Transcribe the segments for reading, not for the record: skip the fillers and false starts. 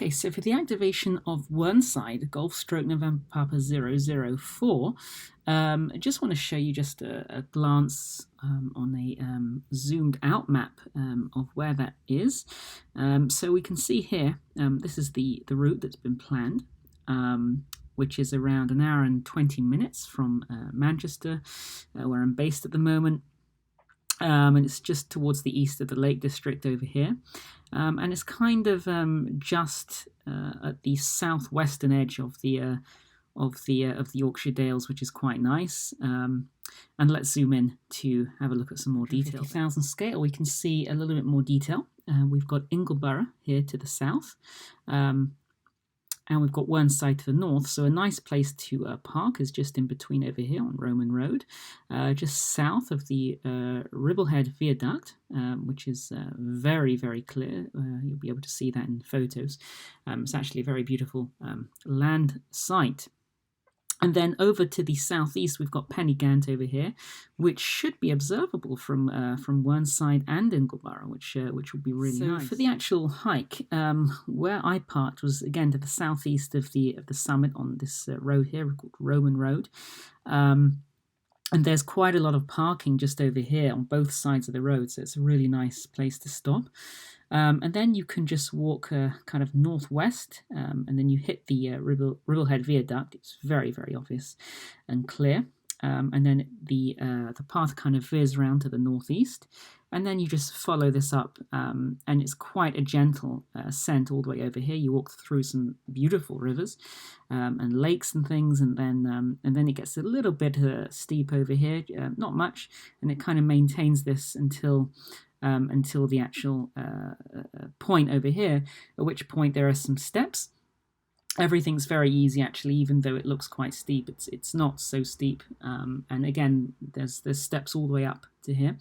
Okay, so for the activation of Whernside, Golf Stroke November Papa 004, I just want to show you just a glance on a zoomed out map of where that is. So we can see here, this is the route that's been planned, which is around an hour and 20 minutes from Manchester, where I'm based at the moment. And it's just towards the east of the Lake District over here, and it's kind of just at the southwestern edge of the Yorkshire Dales, which is quite nice. And let's zoom in to have a look at some more detail. 50,000 scale, we can see a little bit more detail. We've got Ingleborough here to the south. And we've got Whernside to the north, so a nice place to park is just in between over here on Roman Road, just south of the Ribblehead Viaduct, which is very, very clear. You'll be able to see that in photos. It's actually a very beautiful land site. And then over to the southeast, we've got Pennygant over here, which should be observable from Whernside and Ingleborough, which would be really nice. For the actual hike, where I parked was again to the southeast of the summit on this road here called Roman Road, and there's quite a lot of parking just over here on both sides of the road, so it's a really nice place to stop. And then you can just walk kind of northwest, and then you hit the Ribblehead Viaduct. It's very, very obvious and clear. And then the path kind of veers around to the northeast, and then you just follow this up, and it's quite a gentle ascent all the way over here. You walk through some beautiful rivers and lakes and things, and then it gets a little bit steep over here, not much, and it kind of maintains this until the actual point over here, at which point there are some steps. Everything's very easy actually, even though it looks quite steep. It's not so steep, and again there's steps all the way up to here.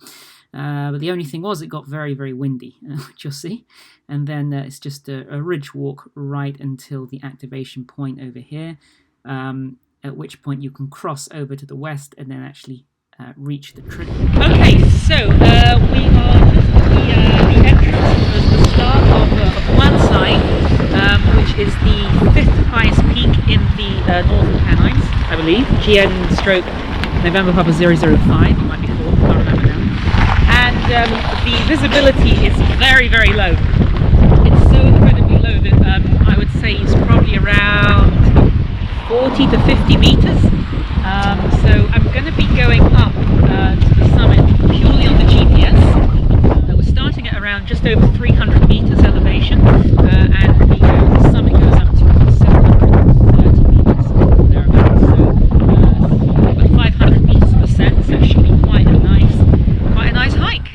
But the only thing was it got very, very windy, which you'll see. And then it's just a ridge walk right until the activation point over here, at which point you can cross over to the west and then actually reach the trip. Okay, so we are just at the entrance, the start of Whernside, which is the 5th highest peak in the Northern Pennines, I believe. GN stroke November Papa 005, it might be 4, I can't remember now. And the visibility is very, very low. It's so incredibly low that I would say it's probably around 40 to 50 meters. So I'm going to be going up to the summit purely on the GPS. We're starting at around just over 300 meters elevation, and the summit goes up to 730 meters thereabouts. So about 500 meters of ascent, so it should be quite a nice hike.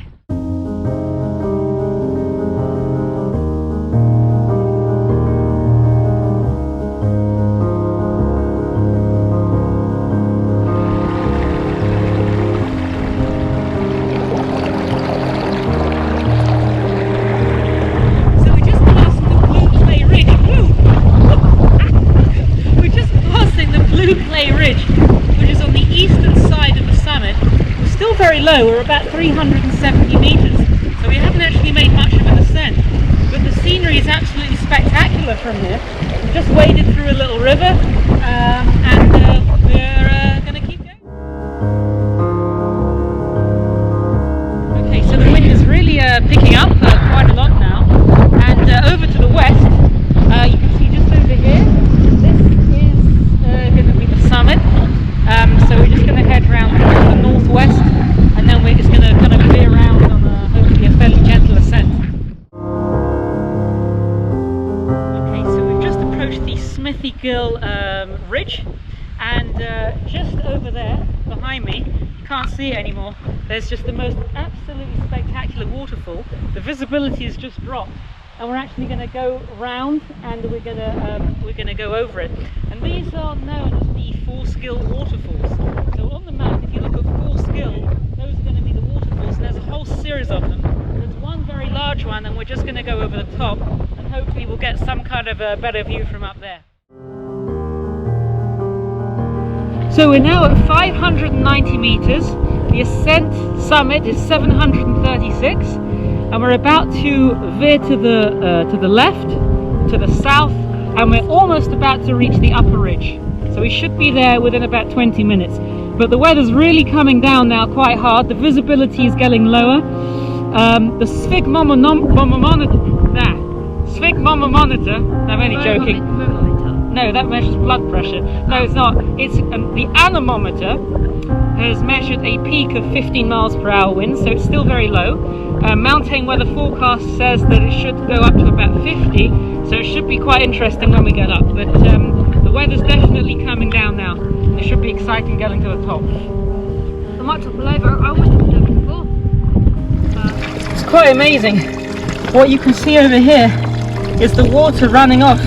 Very low, we're about 370 meters, so we haven't actually made much of an ascent, but the scenery is absolutely spectacular from here. We've just waded through a little river, and we're going to keep going. Okay, so the wind is really picking up quite a lot now, and over to the west, you can see just over here, this is going to be the summit, so we're just going to head round to the northwest, and then we're just going to kind of veer around on hopefully a fairly gentle ascent. Okay, so we've just approached the Smithy Gill ridge, and just over there behind me, you can't see it anymore, there's just the most absolutely spectacular waterfall. The visibility has just dropped, and we're actually going to go round, and we're going to go over it. And these are known as the Foreskill waterfalls. So on the map, if you look at Foreskill, those are going to be the waterfalls, and there's a whole series of them. There's one very large one, and we're just going to go over the top, and hopefully we'll get some kind of a better view from up there. So we're now at 590 meters. The ascent summit is 736, and we're about to veer to the left to the south, and we're almost about to reach the upper ridge. So we should be there within about 20 minutes. But the weather's really coming down now quite hard. The visibility is getting lower. The sphygmomanometer, I'm only joking. No, that measures blood pressure. No, it's not. It's the anemometer has measured a peak of 15 miles per hour wind, so it's still very low. Mountain weather forecast says that it should go up to about 50, so it should be quite interesting when we get up. But the weather's definitely coming down now. It should be exciting getting to the top. I might topple over. I always topped over before. It's quite amazing. What you can see over here is the water running off,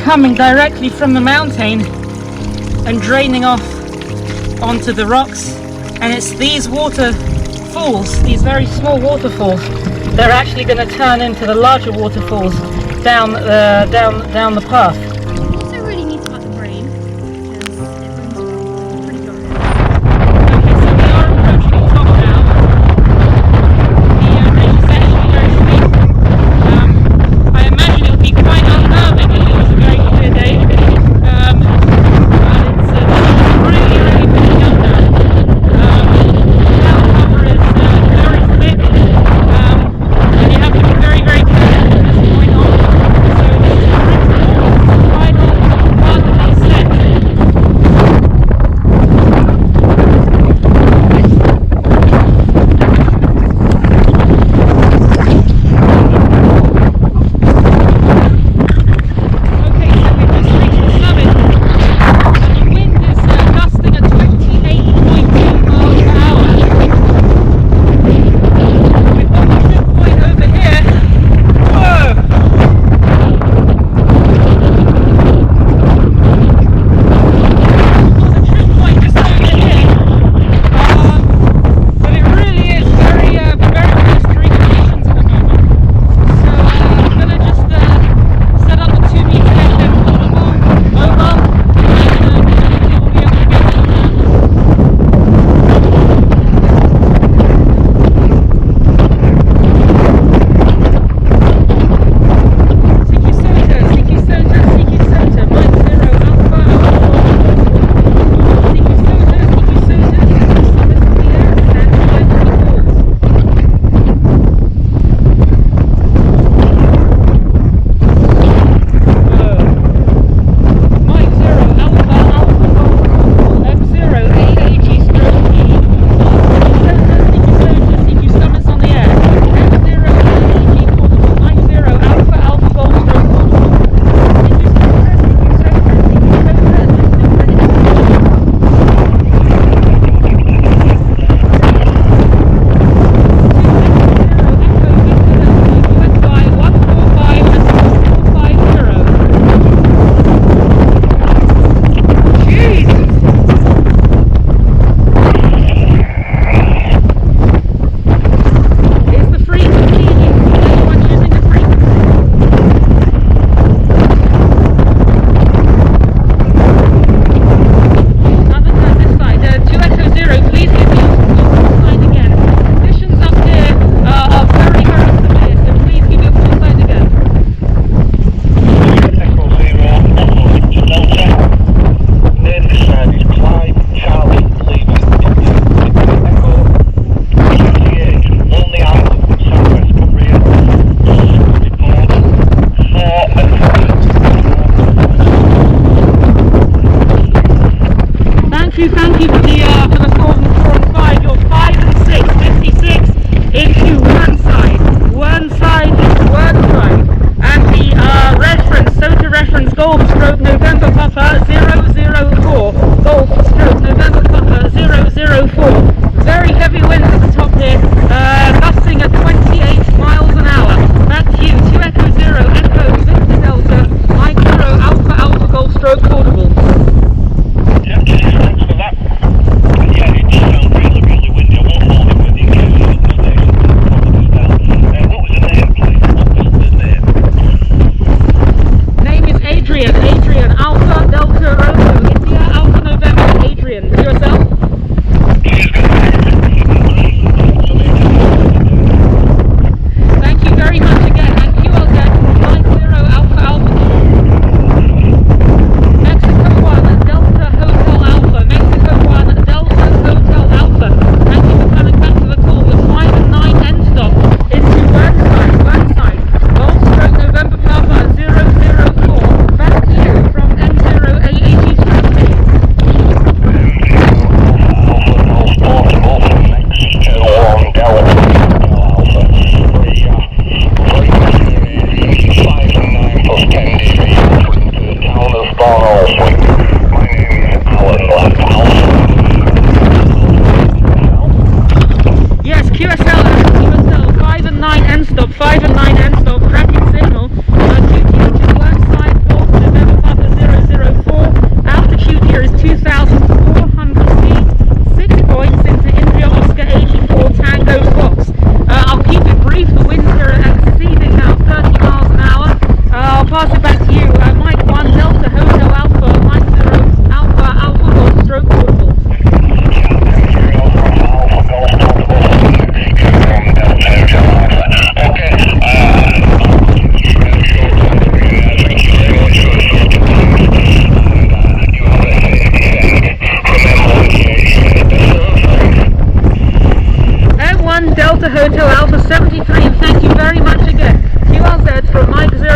coming directly from the mountain and draining off onto the rocks. And it's these waterfalls, these very small waterfalls, they're actually going to turn into the larger waterfalls down the path. Also really neat about the brain, because it brings pretty dry. Okay, so we are approaching the top now. The ridge is actually very steep. I imagine it will be quite unnerving if it was a very clear day. But it's really, really picking up now. Cloud cover is very thick, and you have to be very, very careful from this point on. So this is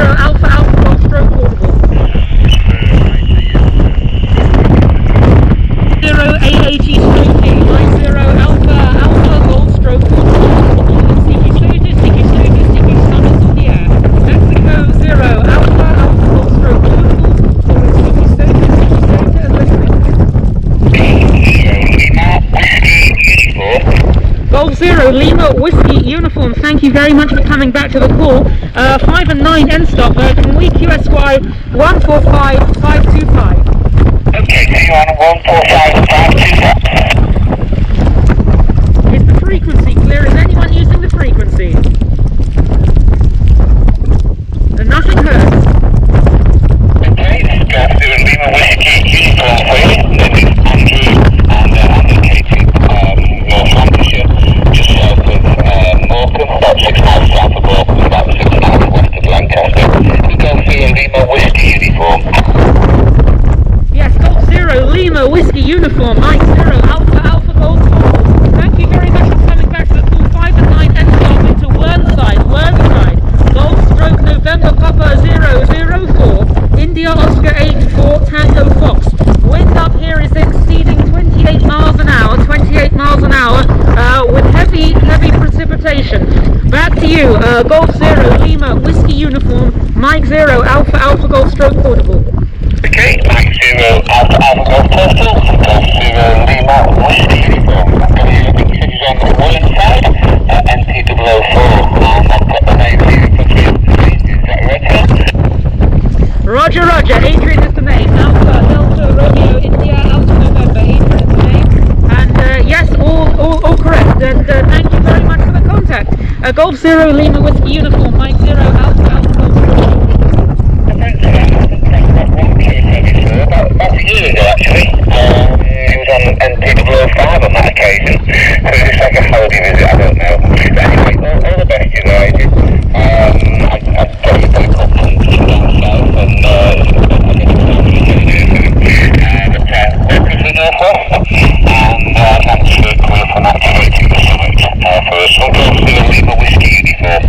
0 Alpha Alpha Golf Stroke Portable. 0 AAT Stroke P, Mike 0 Alpha Alpha Golf Stroke Portable. CQ Soda, CQ Soda, CQ Summers on the air. Mexico 0 Alpha Alpha Golf Stroke Portable. CQ Soda, CQ Soda, and listening. Golf 0 Lima Whiskey Uniform, thank you very much for coming back to the call. 5 and 9 end stop from week QSY 145525. Okay, so you're on 145.525. Is the frequency clear? Is anyone using the frequency? Nothing heard. Okay, this is Golf 0 Lima Whiskey Uniform for you. This is Andrew, and I'm located North Lancashire, just south of Morecambe, about 6 miles south of Morecambe, about 6 miles west of Lancaster. It's Golf 0 Lima Whiskey Uniform. Yes, Golf 0 Lima Whiskey Uniform, Mike 0 Alpha Alpha Golf Portable. Thank you very much for coming back to the call. 5 and 9 end stop into Whernside. Golf Stroke November Papa 004, India Oscar 84 Tango Fox. Wind up here is exceeding 28 miles an hour, with heavy precipitation. Back to you, Golf 0 Lima Whiskey Uniform, Mike 0 Alpha Alpha Golf Stroke Portable. Okay, Mike 0 Alpha Alpha Golf Portable, Golf 0 Lima Whiskey Uniform. I've got your pictures on the Whernside, NP-004, and I've got the name here for 3. Is that right? Roger, Roger. Adrian is the name. Alpha Delta Romeo India Alpha November. Adrian is the name. And yes, all correct. And thank you very much for the contact. Golf 0 Lima Whiskey Uniform, Mike 0 Alpha Alpha Golf Stroke. Thanks for that. About a year ago actually, he was on NP-005 on that occasion, so it was like a holiday visit, I don't know. But anyway, all the best you guys. I've got you very confident from down south, and I guess it's not really but welcome to the Northwest, and thanks for calling from activating the summit for us. So Golf 0 Lima Whiskey Uniform.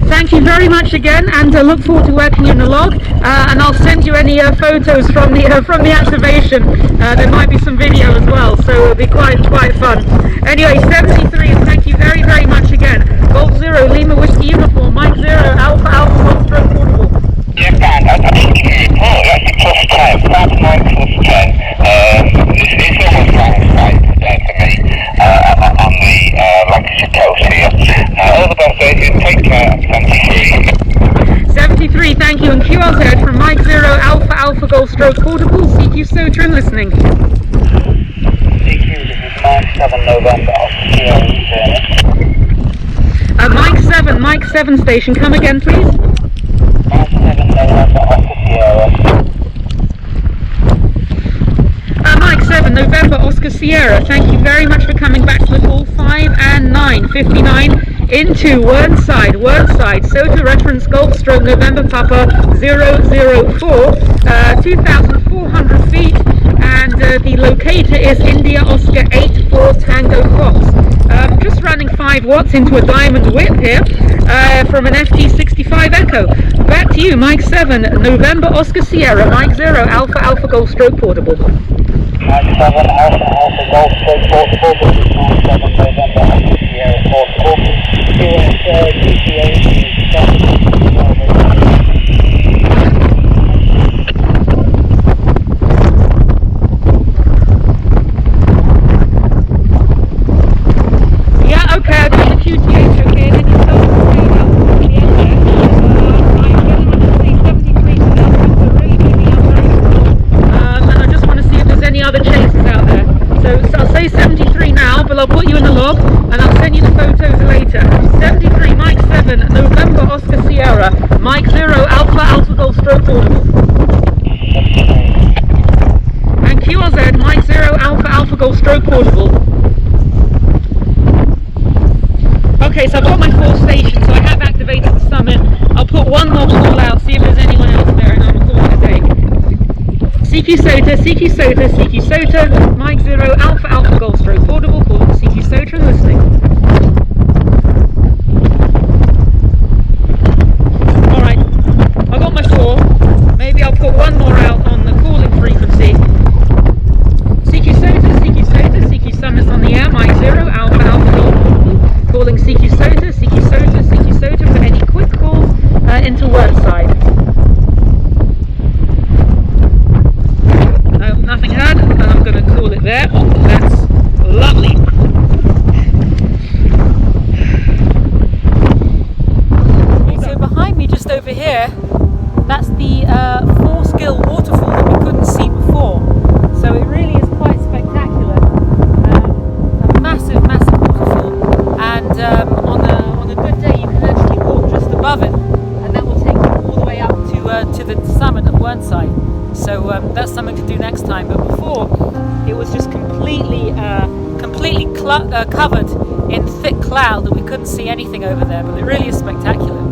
Thank you very much again, and look forward to working in the log. And I'll send you any photos from the activation. There might be some video as well, so it'll be quite fun. Anyway, 73, and thank you very much again. Golf 0 Lima Whiskey Uniform, Mike 0 Alpha Alpha Golf Stroke Portable. Yeah, Dan, I think you report that's plus 10, that's 9 plus 10. It's almost Whernside for me, on the Lancashire coast here. All the best, Adrian, take care, 73. 73, thank you, and QRZ from Mike 0 Alpha Alpha Golf Stroke Portable, CQ SOTA and listening. CQ, this is Mike 7 November, Mike 7 station, come again please. Mike 7 November, Oscar Sierra. Mike 7 November Oscar Sierra, thank you very much for coming back to the call. 5 and 9, 59 into Whernside, SOTA reference Golf Stroke November Papa 004, 2,400 feet, and the locator is India Oscar 84 Tango Fox. Just running 5 watts into a diamond whip here from an FT65 Echo. Back to you, Mike 7 November Oscar Sierra, Mike 0 Alpha Alpha Golf Stroke Portable. Mike 7 Alpha Alpha Golf Stroke Portable, this is Mike 7 November Oscar Sierra Portable. GTA yeah, okay, I've got the QTH okay, then you tell me what you're out at the end there. I'm getting up to see 73 for now, things are really moving out very slow. And I just want to see if there's any other chases out there. So I'll say 73 now, but I'll put you in the log, and I'll send you the photos later. 73, Mike 7, November Oscar Sierra, Mike 0, Alpha Alpha Golf Stroke Portable. And QRZ, Mike 0, Alpha Alpha Golf Stroke Portable. Okay, so I've got my 4 stations, so I have activated the summit. I'll put one more call out, see if there's anyone else there, and I'm calling a day. CQ SOTA, CQ SOTA, CQ SOTA, Mike 0, Alpha Alpha Golf Stroke Portable, calling CQ SOTA and listening. Alright, Whernside. So that's something to do next time. But before, it was just completely covered in thick cloud that we couldn't see anything over there. But it really is spectacular.